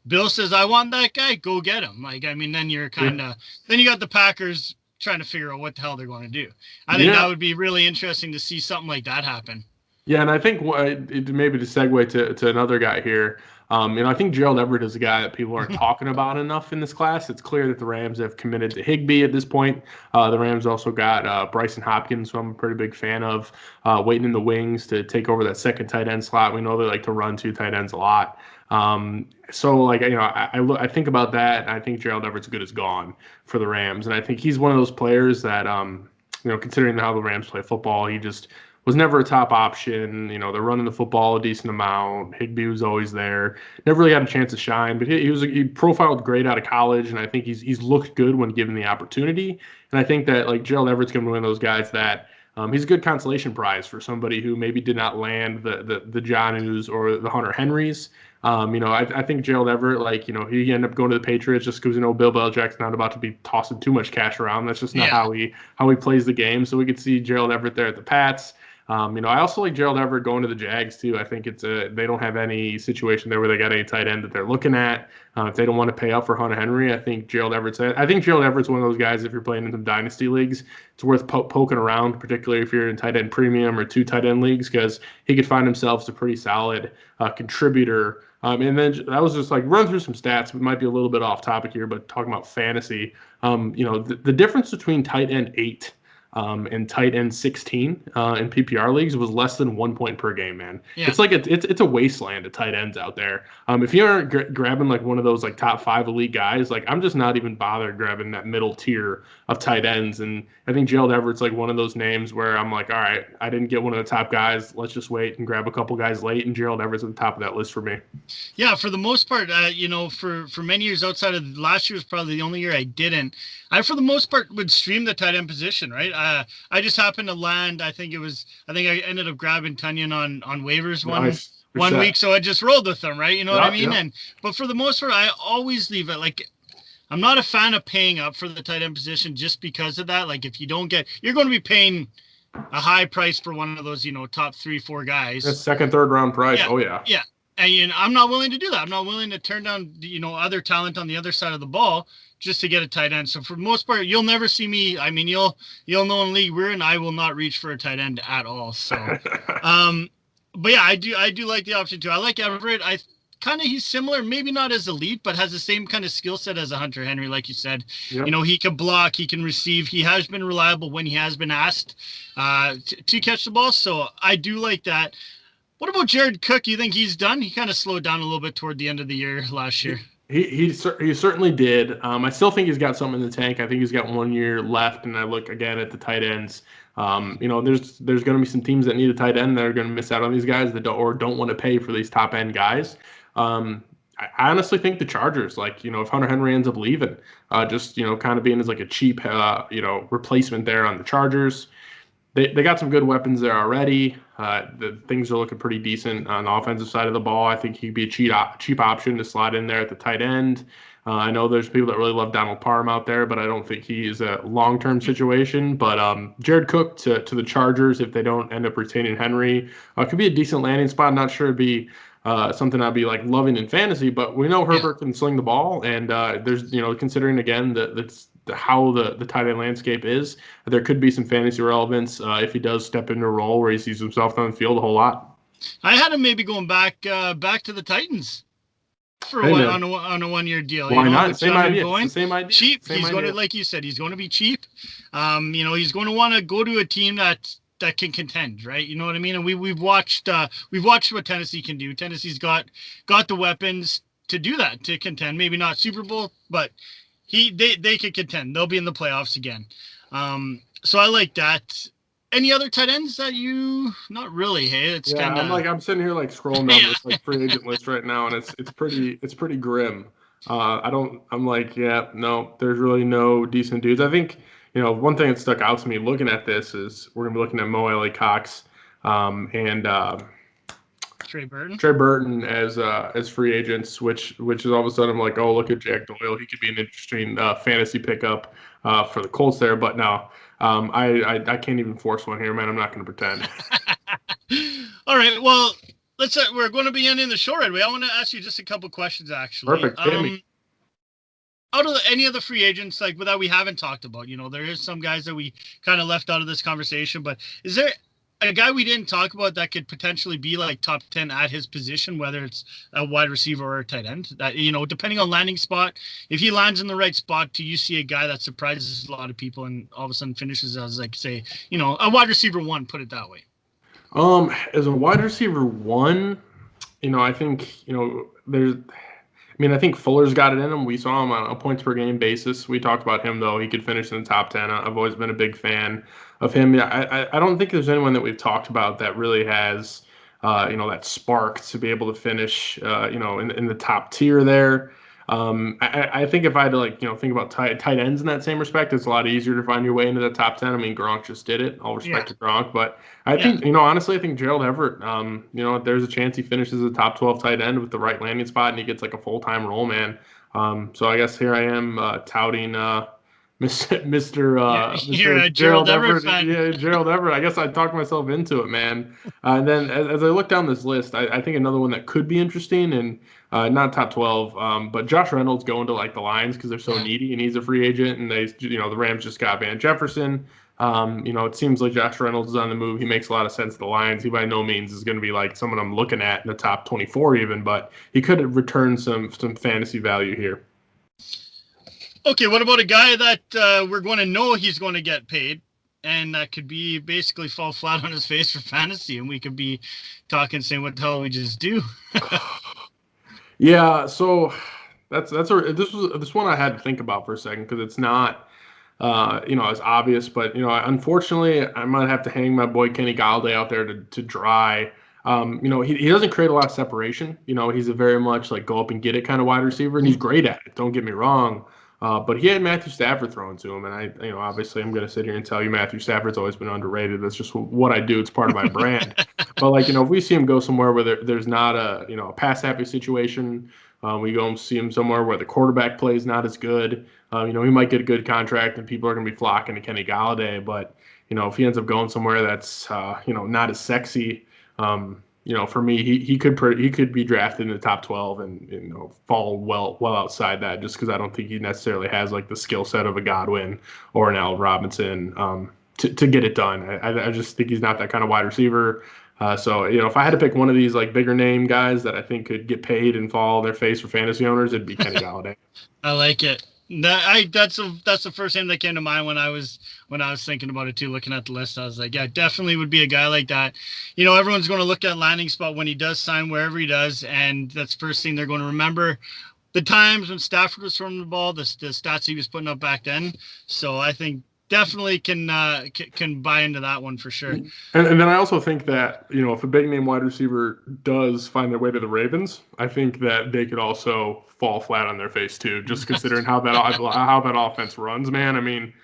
Bill says, I want that guy, go get him. Like, I mean, then you're then you got the Packers trying to figure out what the hell they're going to do. I think that would be really interesting to see something like that happen. Yeah, and I think maybe to segue to another guy here, I think Gerald Everett is a guy that people aren't talking about enough in this class. It's clear that the Rams have committed to Higbee at this point. The Rams also got Bryson Hopkins, who I'm a pretty big fan of, waiting in the wings to take over that second tight end slot. We know they like to run two tight ends a lot. So I think about that, and I think Gerald Everett's good as gone for the Rams, and I think he's one of those players that considering how the Rams play football, he just was never a top option. They're running the football a decent amount. Higbee was always there. Never really had a chance to shine, but he profiled great out of college, and I think he's looked good when given the opportunity. And I think that like Gerald Everett's going to be one of those guys that he's a good consolation prize for somebody who maybe did not land the Jonus or the Hunter Henrys. I think Gerald Everett, he ended up going to the Patriots just because Bill Belichick's not about to be tossing too much cash around. That's just not how he plays the game. So we could see Gerald Everett there at the Pats. I also like Gerald Everett going to the Jags too. I think they don't have any situation there where they got any tight end that they're looking at. If they don't want to pay up for Hunter Henry, I think Gerald Everett's one of those guys. If you're playing in some dynasty leagues, it's worth poking around, particularly if you're in tight end premium or two tight end leagues, because he could find himself as a pretty solid contributor. And then I was just like run through some stats. We might be a little bit off topic here, but talking about fantasy, the difference between tight end 8 and tight end 16 in PPR leagues was less than 1 point per game, man. Yeah. It's like it's a wasteland of tight ends out there. If you aren't grabbing like one of those like top 5 elite guys, like I'm just not even bothered grabbing that middle tier of tight ends. And I think Gerald Everett's like one of those names where I'm like, all right, I didn't get one of the top guys. Let's just wait and grab a couple guys late. And Gerald Everett's at the top of that list for me. Yeah, for the most part, for many years outside of last year was probably the only year I didn't. I, for the most part, would stream the tight end position, right? I just happened to land. I think I ended up grabbing Tunyon on waivers one week, so I just rolled with them, right? You know what I mean? Yeah. But for the most part, I always leave it. Like, I'm not a fan of paying up for the tight end position just because of that. Like, if you don't you're going to be paying a high price for one of those, top 3-4 guys. That's second, third round price. Yeah. Oh yeah. Yeah. And I'm not willing to do that. I'm not willing to turn down, other talent on the other side of the ball just to get a tight end. So for the most part, you'll never see me. I mean, you'll know in the league we're in, I will not reach for a tight end at all. So, but yeah, I do like the option too. I like Everett. He's similar, maybe not as elite, but has the same kind of skill set as a Hunter Henry, like you said. Yep. He can block, he can receive. He has been reliable when he has been asked to catch the ball. So I do like that. What about Jared Cook? You think he's done? He kind of slowed down a little bit toward the end of the year last year. He certainly did. I still think he's got something in the tank. I think he's got 1 year left, and I look again at the tight ends. There's going to be some teams that need a tight end that are going to miss out on these guys that don't want to pay for these top end guys. I honestly think the Chargers, if Hunter Henry ends up leaving, kind of being as like a cheap, replacement there on the Chargers. They got some good weapons there already. The things are looking pretty decent on the offensive side of the ball. I think he'd be a cheap option to slide in there at the tight end. I know there's people that really love Donald Parham out there, but I don't think he is a long-term situation. But Jared Cook to the Chargers, if they don't end up retaining Henry, could be a decent landing spot. Not sure it'd be something I'd be like loving in fantasy, but we know Herbert can sling the ball, and there's considering again how the tight end landscape is, there could be some fantasy relevance if he does step into a role where he sees himself on the field a whole lot. I had him maybe going back to the Titans for on a 1 year deal. Why not? Same idea. Same idea. Cheap. Same he's idea. Going to, like you said, he's going to be cheap. He's going to want to go to a team that can contend, right? You know what I mean? And we've watched what Tennessee can do. Tennessee's got the weapons to do that, to contend. Maybe not Super Bowl, but they could contend. They'll be in the playoffs again. So I like that. Any other tight ends that you? Not really. Hey, it's kind of. I'm sitting here scrolling down this free agent list right now, and it's pretty grim. There's really no decent dudes. I think one thing that stuck out to me looking at this is we're gonna be looking at Mo Alley Cox, and Trey Burton as free agents, which is all of a sudden I'm like, oh, look at Jack Doyle. He could be an interesting fantasy pickup for the Colts there. But no, I can't even force one here, man. I'm not going to pretend. All right. Well, we're going to be ending the show right away. I want to ask you just a couple questions, actually. Perfect. Out of any of the free agents that we haven't talked about, there is some guys that we kind of left out of this conversation, but is there a guy we didn't talk about that could potentially be like top 10 at his position, whether it's a wide receiver or a tight end, that, you know, depending on landing spot, if he lands in the right spot, do you see a guy that surprises a lot of people and all of a sudden finishes as, like, say, you know, a wide receiver 1, put it that way? As a wide receiver 1, you know, I think, you know, I think Fuller's got it in him. We saw him on a points per game basis. We talked about him, though. He could finish in the top 10. I've always been a big fan of him. Yeah, I don't think there's anyone that we've talked about that really has, you know, that spark to be able to finish, you know, in the top tier there. I think if I had to, like, you know, think about tight ends in that same respect, it's a lot easier to find your way into the top 10. I mean, Gronk just did it. All respect to Gronk, but I think, you know, honestly, I think Gerald Everett, you know, there's a chance he finishes a top 12 tight end with the right landing spot and he gets like a full-time role, man. So I guess here I am touting Mr. Gerald Everett fan. Yeah, Gerald Everett. I guess I talked myself into it, man. And then as I look down this list, I think another one that could be interesting and not top 12, but Josh Reynolds going to like the Lions because they're so needy and he's a free agent and they, you know, the Rams just got Van Jefferson. You know, it seems like Josh Reynolds is on the move. He makes a lot of sense to the Lions. He by no means is going to be like someone I'm looking at in the top 24 even, but he could return some fantasy value here. Okay, what about a guy that we're going to know he's going to get paid and that could be basically fall flat on his face for fantasy and we could be talking, saying, what the hell did we just do? Yeah, so this one I had to think about for a second because it's not you know, as obvious, but you know, unfortunately, I might have to hang my boy Kenny Galladay out there to dry. You know, he doesn't create a lot of separation. You know, he's a very much like go up and get it kind of wide receiver, and he's great at it. Don't get me wrong. But he had Matthew Stafford thrown to him, and you know, obviously, I'm going to sit here and tell you Matthew Stafford's always been underrated. That's just what I do. It's part of my brand. But like, you know, if we see him go somewhere where there's not a, you know, a pass happy situation, we go and see him somewhere where the quarterback play is not as good. You know, he might get a good contract, and people are going to be flocking to Kenny Galladay. But you know, if he ends up going somewhere that's you know, not as sexy. You know, for me, he could be drafted in the top 12 and, you know, fall well outside that just because I don't think he necessarily has like the skill set of a Godwin or an Allen Robinson to get it done. I just think he's not that kind of wide receiver. So, you know, if I had to pick one of these like bigger name guys that I think could get paid and fall on their face for fantasy owners, it'd be Kenny Galladay. I like it. That's the first name that came to mind when I was thinking about it too, looking at the list. I was like, yeah, definitely would be a guy like that. You know, everyone's going to look at landing spot when he does sign wherever he does, and that's the first thing they're going to remember. The times when Stafford was throwing the ball, the stats he was putting up back then. So I think definitely can buy into that one for sure. And then I also think that, you know, if a big name wide receiver does find their way to the Ravens, I think that they could also fall flat on their face too, just considering how that offense runs, man. I mean,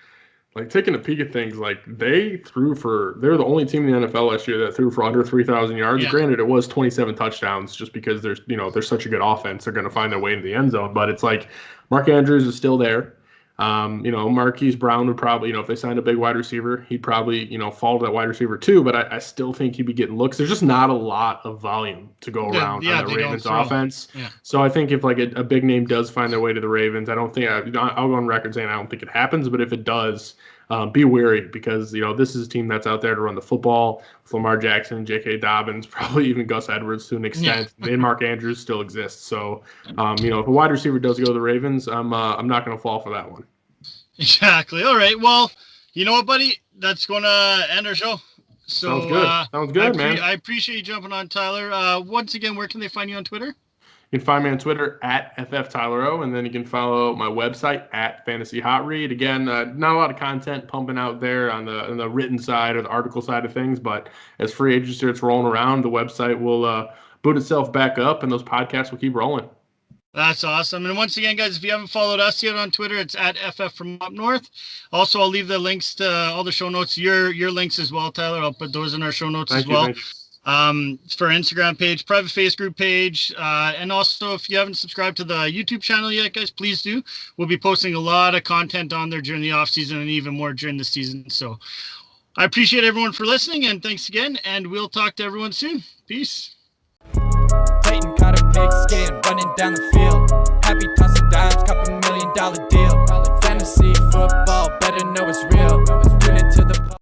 like taking a peek at things, like they're the only team in the NFL last year that threw for under 3,000 yards. Yeah. Granted, it was 27 touchdowns just because they're such a good offense. They're going to find their way into the end zone, but it's like Mark Andrews is still there. You know, Marquise Brown would probably, you know, if they signed a big wide receiver, he'd probably, you know, fall to that wide receiver too. But I still think he'd be getting looks. There's just not a lot of volume to go around on the Ravens offense. Yeah. So I think if like a big name does find their way to the Ravens, I'll go on record saying I don't think it happens. But if it does, be wary because, you know, this is a team that's out there to run the football with Lamar Jackson, J.K. Dobbins, probably even Gus Edwards to an extent. Yeah. And Mark Andrews still exists. So, you know, if a wide receiver does go to the Ravens, I'm not going to fall for that one. Exactly. All right. Well, you know what, buddy? That's going to end our show. So, Sounds good, man. I appreciate you jumping on, Tyler. Once again, where can they find you on Twitter? You can find me on Twitter at FFTylerO, and then you can follow my website at Fantasy Hot Read. Again, not a lot of content pumping out there on the written side or the article side of things, but as free agency starts rolling around, the website will boot itself back up, and those podcasts will keep rolling. That's awesome. And once again, guys, if you haven't followed us yet on Twitter, it's at FF from Up North. Also, I'll leave the links to all the show notes, your links as well, Tyler. I'll put those in our show notes as well. For Instagram page, private face group page, and also if you haven't subscribed to the YouTube channel yet, guys, please do. We'll be posting a lot of content on there during the off season and even more during the season. So I appreciate everyone for listening, and thanks again, and we'll talk to everyone soon. Peace. Clayton caught a big skin running down the field. Happy tossing dimes, $2 million deal.